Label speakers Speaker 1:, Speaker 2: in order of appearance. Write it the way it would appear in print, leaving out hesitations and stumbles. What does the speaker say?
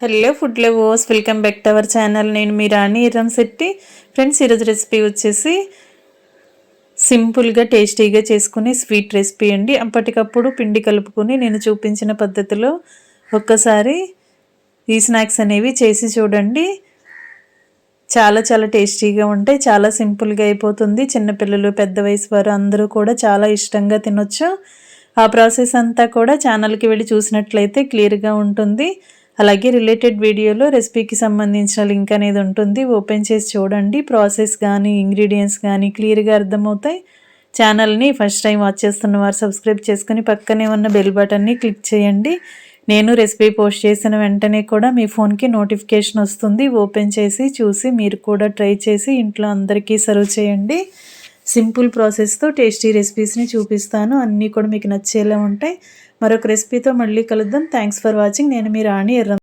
Speaker 1: Hello food lovers, welcome back to our channel. నేను మీ రాణి Erramsetti. Friends, ఈరోజు recipe వచ్చేసి సింపుల్గా టేస్టీగా చేసుకునే స్వీట్ రెసిపీ అండి. అప్పటికప్పుడు పిండి కలుపుకొని నేను చూపించిన పద్ధతిలో ఒక్కసారి ఈ స్నాక్స్ అనేవి చేసి చూడండి. చాలా చాలా టేస్టీగా ఉంటాయి. చాలా సింపుల్గా అయిపోతుంది. చిన్నపిల్లలు, పెద్ద వయసు వారు అందరూ కూడా చాలా ఇష్టంగా తినొచ్చు. ఆ ప్రాసెస్ అంతా కూడా ఛానల్కి వెళ్ళి చూసినట్లయితే క్లియర్గా ఉంటుంది. అలాగే రిలేటెడ్ వీడియోలో రెసిపీకి సంబంధించిన లింక్ అనేది ఉంటుంది. ఓపెన్ చేసి చూడండి. ప్రాసెస్ కానీ ఇంగ్రీడియంట్స్ కానీ క్లియర్గా అర్థమవుతాయి. ఛానల్ని ఫస్ట్ టైం వాచ్ చేస్తున్న వారు సబ్స్క్రైబ్ చేసుకుని పక్కనే ఉన్న బెల్ బటన్ని క్లిక్ చేయండి. నేను రెసిపీ పోస్ట్ చేసిన వెంటనే కూడా మీ ఫోన్కి నోటిఫికేషన్ వస్తుంది. ఓపెన్ చేసి చూసి మీరు కూడా ట్రై చేసి ఇంట్లో అందరికీ సర్వ్ చేయండి. సింపుల్ ప్రాసెస్తో టేస్టీ రెసిపీస్ని చూపిస్తాను. అన్నీ కూడా మీకు నచ్చేలా ఉంటాయి. మరొక రెసిపీతో మళ్ళీ కలుద్దాం. Thanks for watching. నేను మీ రాణి ఎర్రం.